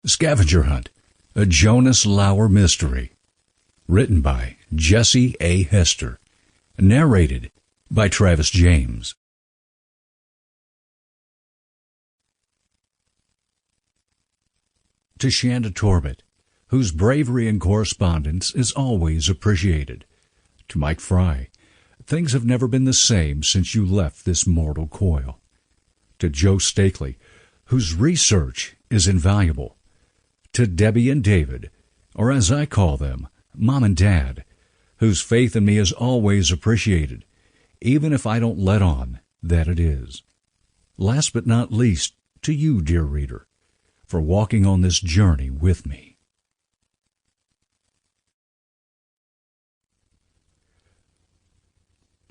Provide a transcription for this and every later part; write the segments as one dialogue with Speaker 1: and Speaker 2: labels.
Speaker 1: Scavenger Hunt, a Jonas Lauer mystery. Written by Jesse A. Hester. Narrated by Travis James. To Shanda Torbett, whose bravery in correspondence is always appreciated. To Mike Fry, things have never been the same since you left this mortal coil. To Joe Stakely, whose research is invaluable. To Debbie and David, or as I call them, Mom and Dad, whose faith in me is always appreciated, even if I don't let on that it is. Last but not least, to you, dear reader, for walking on this journey with me.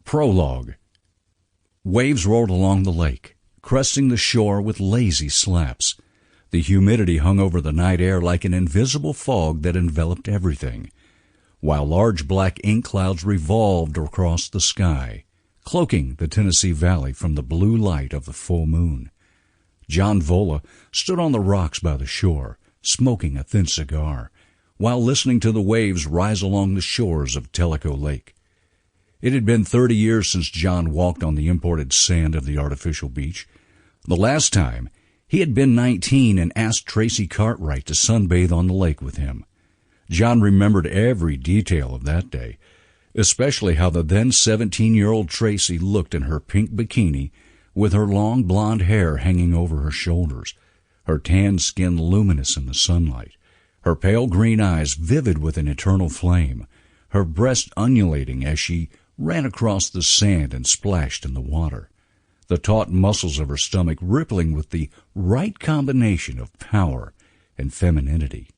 Speaker 1: Prologue. Waves rolled along the lake, cresting the shore with lazy slaps. The humidity hung over the night air like an invisible fog that enveloped everything, while large black ink clouds revolved across the sky, cloaking the Tennessee Valley from the blue light of the full moon. John Vola stood on the rocks by the shore, smoking a thin cigar, while listening to the waves rise along the shores of Tellico Lake. It had been 30 years since John walked on the imported sand of the artificial beach. The last time, he had been 19 and asked Tracy Cartwright to sunbathe on the lake with him. John remembered every detail of that day, especially how the then 17-year-old Tracy looked in her pink bikini with her long blonde hair hanging over her shoulders, her tan skin luminous in the sunlight, her pale green eyes vivid with an eternal flame, her breast undulating as she ran across the sand and splashed in the water, the taut muscles of her stomach rippling with the right combination of power and femininity.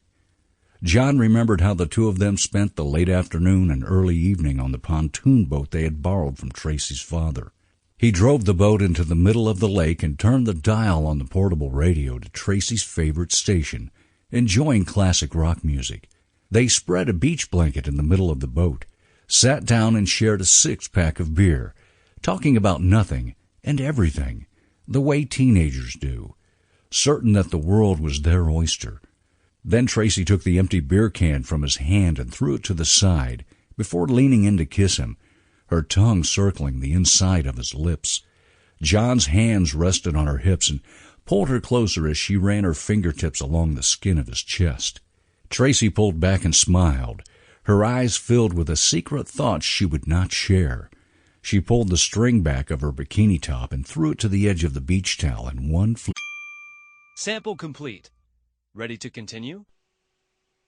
Speaker 1: John remembered how the two of them spent the late afternoon and early evening on the pontoon boat they had borrowed from Tracy's father. He drove the boat into the middle of the lake and turned the dial on the portable radio to Tracy's favorite station, enjoying classic rock music. They spread a beach blanket in the middle of the boat, sat down and shared a six-pack of beer, talking about nothing and everything, the way teenagers do, certain that the world was their oyster. Then Tracy took the empty beer can from his hand and threw it to the side before leaning in to kiss him, her tongue circling the inside of his lips. John's hands rested on her hips and pulled her closer as she ran her fingertips along the skin of his chest. Tracy pulled back and smiled, her eyes filled with a secret thought she would not share. She pulled the string back of her bikini top and threw it to the edge of the beach towel in one
Speaker 2: Sample complete. Ready to continue?